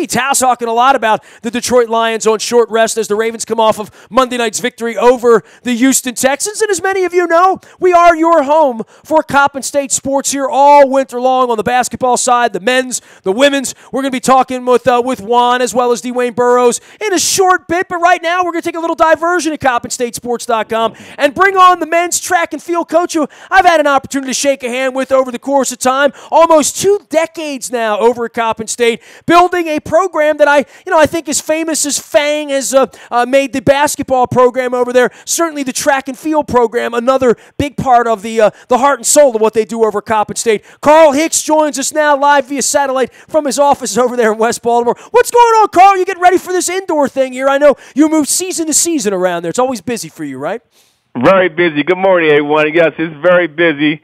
WNST. Tao talking a lot about the Detroit Lions on short rest as the Ravens come off of Monday night's victory over the Houston Texans. And as many of you know, we are your home for Coppin State sports here all winter long on the basketball side, the men's, the women's. We're going to be talking with Juan as well as Dwayne Burrows in a short bit. But right now, we're going to take a little diversion at CoppinStateSports.com and bring on the men's track and field coach who I've had an opportunity to shake a hand with over the course of time, almost 2 decades now over at Coppin State, building a program that I think as famous as Fang has made the basketball program over there. Certainly the track and field program, another big part of the heart and soul of what they do over at Coppin State. Carl Hicks joins us now live via satellite from his office over there in West Baltimore. What's going on, Carl? You getting ready for this indoor thing here? I know you move season to season around there. It's always busy for you, right? Very busy. Good morning, everyone. Yes, it's very busy.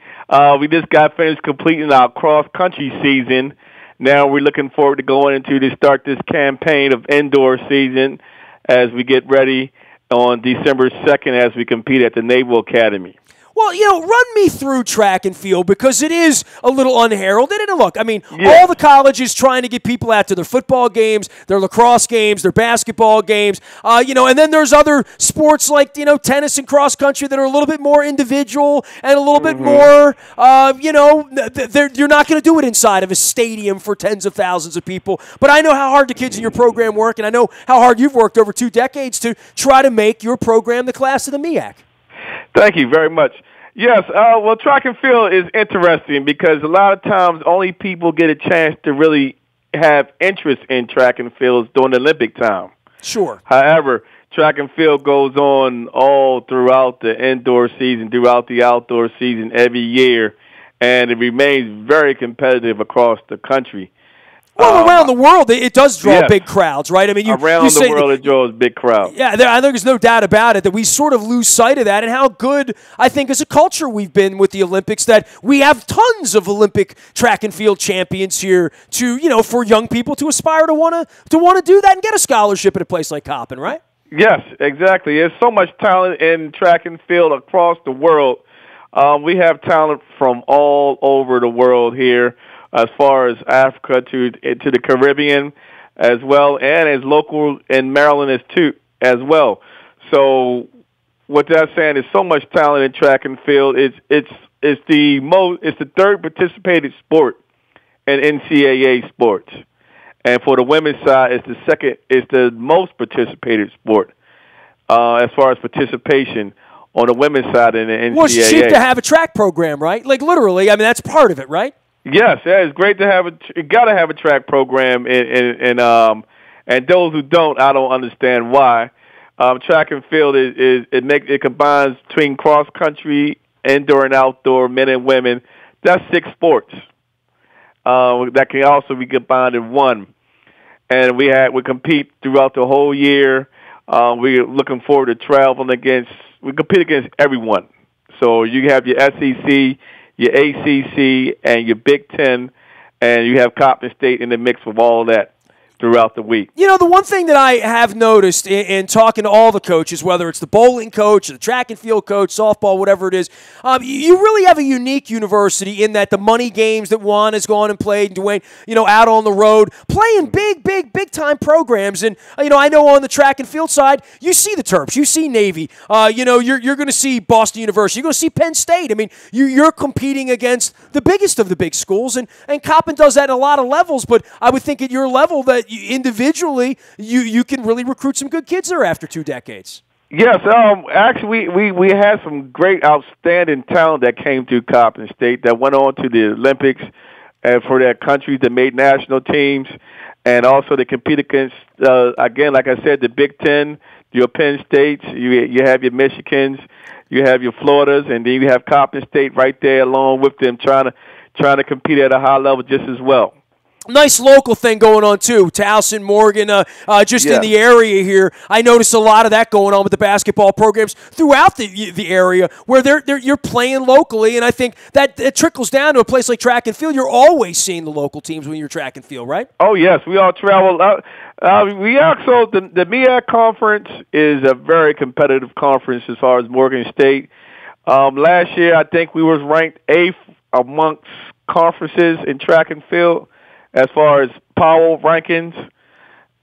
We just got finished completing our cross-country season. Now we're looking forward to going into to start this campaign of indoor season as we get ready on December 2nd as we compete at the Naval Academy. Well, run me through track and field because it is a little unheralded. And look, I mean, all the colleges trying to get people out to their football games, their lacrosse games, their basketball games, and then there's other sports like, tennis and cross country that are a little bit more individual and a little bit more, you're not going to do it inside of a stadium for tens of thousands of people. But I know how hard the kids in your program work, and I know how hard you've worked over 2 decades to try to make your program the class of the MEAC. Thank you very much. Yes, well, track and field is interesting because a lot of times only people get a chance to really have interest in track and field during the Olympic time. Sure. However, track and field goes on all throughout the indoor season, throughout the outdoor season every year, and it remains very competitive across the country. Well, around the world, it does draw big crowds, right? I mean, around the world, it draws big crowds. Yeah, I think there's no doubt about it that we sort of lose sight of that and how good, I think, as a culture we've been with the Olympics, that we have tons of Olympic track and field champions here to, for young people to aspire to want to do that and get a scholarship at a place like Coppin, right? Yes, exactly. There's so much talent in track and field across the world. We have talent from all over the world here, as far as Africa to the Caribbean as well, and as local in Maryland as well. So what that's saying is so much talent in track and field. It's the third participated sport in NCAA sports. And for the women's side, it's the most participated sport as far as participation on the women's side in the NCAA. Well, it's cheap to have a track program, right? Like literally, I mean, that's part of it, right? Yes, it's great to have you got to have a track program, and those who don't, I don't understand why. Track and field it combines between cross country, indoor and outdoor, men and women. That's 6 sports that can also be combined in one, and we compete throughout the whole year. We're looking forward to traveling we compete against everyone. So you have your SEC, your ACC, and your Big Ten, and you have Coppin State in the mix with all that throughout the week. The one thing that I have noticed in talking to all the coaches, whether it's the bowling coach, the track and field coach, softball, whatever it is, you really have a unique university in that the money games that Juan has gone and played, and Dwayne, out on the road, playing big time programs. And, I know on the track and field side, you see the Terps, you see Navy, you're going to see Boston University, you're going to see Penn State. I mean, you're competing against the biggest of the big schools, and Coppin does that at a lot of levels, but I would think at your level that individually, you can really recruit some good kids there after 2 decades. Yes, actually, we had some great, outstanding talent that came through Coppin State that went on to the Olympics and for their countries that made national teams, and also they compete against, again, like I said, the Big Ten, your Penn States, you have your Michigans, you have your Floridas, and then you have Coppin State right there along with them trying to compete at a high level just as well. Nice local thing going on, too. Towson, Morgan, in the area here. I noticed a lot of that going on with the basketball programs throughout the area where you're playing locally, and I think that it trickles down to a place like track and field. You're always seeing the local teams when you're track and field, right? Oh, yes. We all travel. We also, the MEAC conference is a very competitive conference as far as Morgan State. Last year, I think we was ranked 8th amongst conferences in track and field as far as power rankings.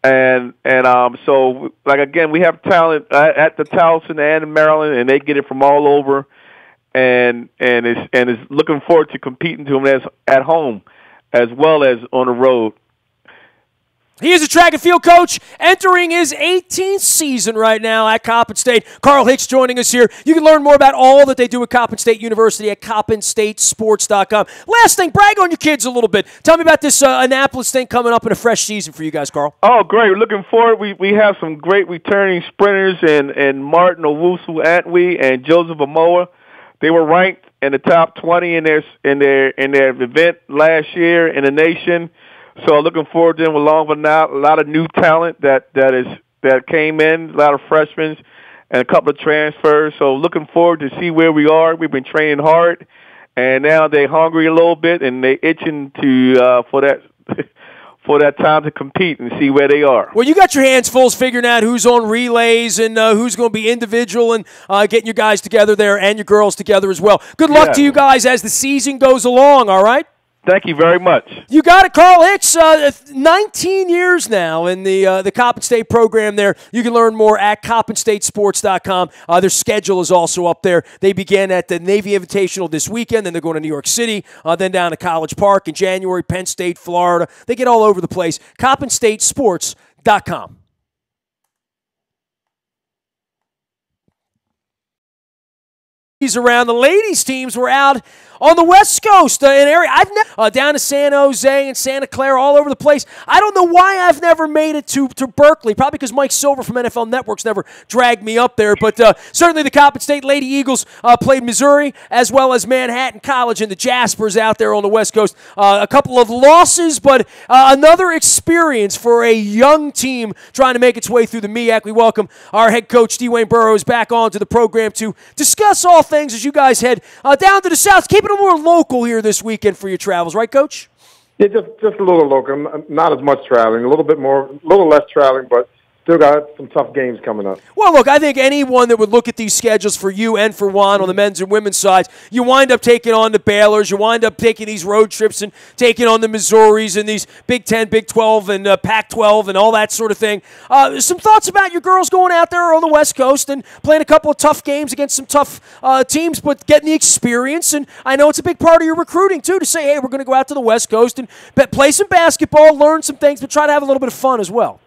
So like again, we have talent at the Towson and in Maryland, and they get it from all over, and is looking forward to competing to them as at home as well as on the road. He is a track and field coach entering his 18th season right now at Coppin State. Carl Hicks joining us here. You can learn more about all that they do at Coppin State University at CoppinStateSports.com. Last thing, brag on your kids a little bit. Tell me about this Annapolis thing coming up in a fresh season for you guys, Carl. Oh, great. We're looking forward. We have some great returning sprinters in Martin Owusu-Antwi and Joseph Amoa. They were ranked in the top 20 in their event last year in the nation. So looking forward to them along with now a lot of new talent that came in, a lot of freshmen and a couple of transfers. So looking forward to see where we are. We've been training hard, and now they're hungry a little bit and they're itching to for that time to compete and see where they are. Well, you got your hands full figuring out who's on relays and who's going to be individual and getting your guys together there and your girls together as well. Good luck to you guys as the season goes along, all right? Thank you very much. You got it, Carl Hicks. 19 years now in the Coppin State program there. You can learn more at CoppinStateSports.com. Their schedule is also up there. They began at the Navy Invitational this weekend, then they're going to New York City, then down to College Park in January, Penn State, Florida. They get all over the place. CoppinStateSports.com. Around the ladies' teams were out on the West Coast, an area I've never down to San Jose and Santa Clara, all over the place. I don't know why I've never made it to Berkeley. Probably because Mike Silver from NFL Networks never dragged me up there. But certainly the Coppin State Lady Eagles played Missouri as well as Manhattan College and the Jaspers out there on the West Coast. A couple of losses, but another experience for a young team trying to make its way through the MEAC. We welcome our head coach, Dwayne Burrows, back onto the program to discuss all things as you guys head down to the South. Keep it a more local here this weekend for your travels, right, Coach? Yeah, just a little local. Not as much traveling, a little less traveling, but still got some tough games coming up. Well, look, I think anyone that would look at these schedules for you and for Juan on the men's and women's sides, you wind up taking on the Baylors, you wind up taking these road trips and taking on the Missouris and these Big 10, Big 12, and Pac-12 and all that sort of thing. Some thoughts about your girls going out there on the West Coast and playing a couple of tough games against some tough teams, but getting the experience. And I know it's a big part of your recruiting, too, to say, hey, we're going to go out to the West Coast and play some basketball, learn some things, but try to have a little bit of fun as well.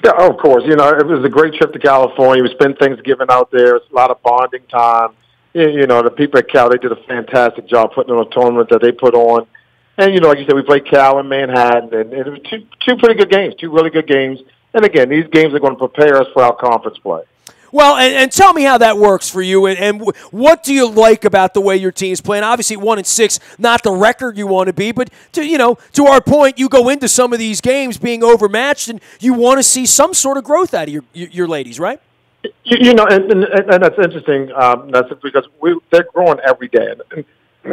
Yeah, of course. You know, it was a great trip to California. We spent Thanksgiving out there. It's a lot of bonding time. You know, the people at Cal, they did a fantastic job putting on a tournament that they put on. And, you know, like you said, we played Cal and Manhattan, and it was two pretty good games, two really good games. And, again, these games are going to prepare us for our conference play. Well, and tell me how that works for you, and what do you like about the way your team's playing? Obviously, 1-6, not the record you want to be, but to our point, you go into some of these games being overmatched, and you want to see some sort of growth out of your ladies, right? You know, and that's interesting. That's because they're growing every day. And,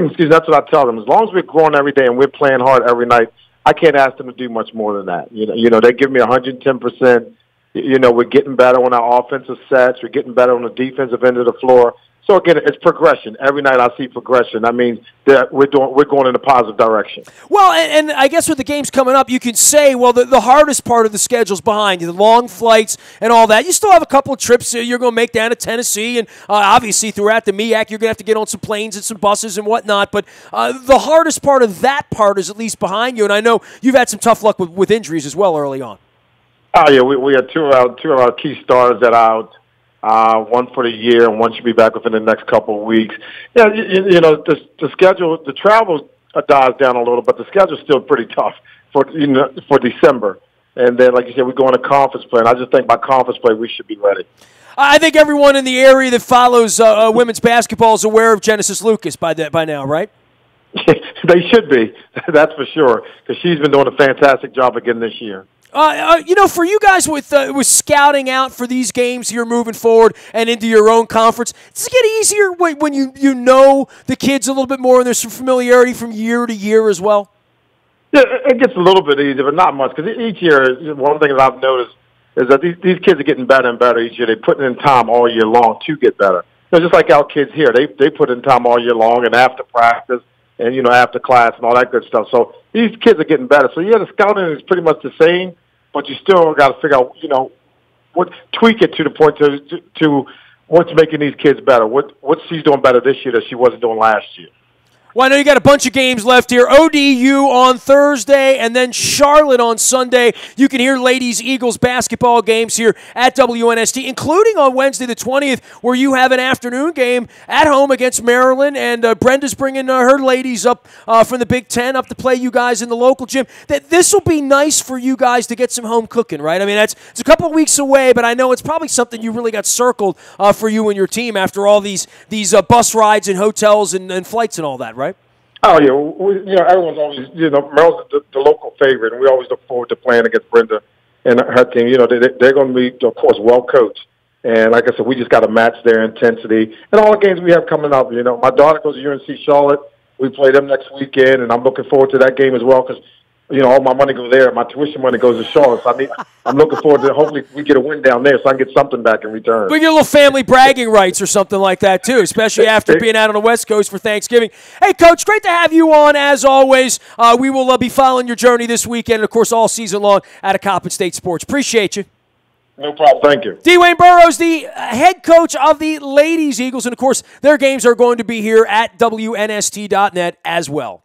excuse me, that's what I tell them. As long as we're growing every day and we're playing hard every night, I can't ask them to do much more than that. You know, they give me 110%. You know, we're getting better on our offensive sets. We're getting better on the defensive end of the floor. So, again, it's progression. Every night I see progression. I mean, we're going in a positive direction. Well, and I guess with the games coming up, you can say, well, the hardest part of the schedule's behind you, the long flights and all that. You still have a couple of trips you're going to make down to Tennessee, and obviously throughout the MEAC, you're going to have to get on some planes and some buses and whatnot. But the hardest part of that part is at least behind you, and I know you've had some tough luck with injuries as well early on. Oh, yeah, we had two of our key stars that are out, one for the year, and one should be back within the next couple of weeks. Yeah, you know, the schedule, the travel dies down a little, but the schedule's still pretty tough for December. And then, like you said, we're going to conference play, and I just think by conference play we should be ready. I think everyone in the area that follows women's basketball is aware of Genesis Lucas by now, right? They should be, that's for sure, because she's been doing a fantastic job again this year. For you guys with scouting out for these games here moving forward and into your own conference, does it get easier when you know the kids a little bit more and there's some familiarity from year to year as well? Yeah, it gets a little bit easier, but not much, because each year, one thing that I've noticed is that these kids are getting better and better each year. They're putting in time all year long to get better. Just like our kids here, they put in time all year long and after practice and, after class and all that good stuff. So these kids are getting better. So, yeah, the scouting is pretty much the same. but you still got to figure out, tweak it to the point to what's making these kids better. What she's doing better this year that she wasn't doing last year. Well, I know you got a bunch of games left here. ODU on Thursday and then Charlotte on Sunday. You can hear ladies Eagles basketball games here at WNST, including on Wednesday the 20th, where you have an afternoon game at home against Maryland, and Brenda's bringing her ladies up from the Big Ten up to play you guys in the local gym. This will be nice for you guys to get some home cooking, right? I mean, it's a couple of weeks away, but I know it's probably something you really got circled for you and your team after all these bus rides and hotels and flights and all that, right? Oh, yeah. Everyone's always, Maryland's the local favorite, and we always look forward to playing against Brenda and her team. They're going to be, of course, well coached. And like I said, we just got to match their intensity. And all the games we have coming up, my daughter goes to UNC Charlotte. We play them next weekend, and I'm looking forward to that game as well because, all my money goes there. My tuition money goes to Charlotte. So I'm looking forward to hopefully we get a win down there so I can get something back in return. We get a little family bragging rights or something like that, too, especially after being out on the West Coast for Thanksgiving. Hey, Coach, great to have you on, as always. We will be following your journey this weekend and, of course, all season long out of Coppin State Sports. Appreciate you. No problem. Thank you. Dwayne Burrows, the head coach of the Ladies Eagles, and, of course, their games are going to be here at WNST.net as well.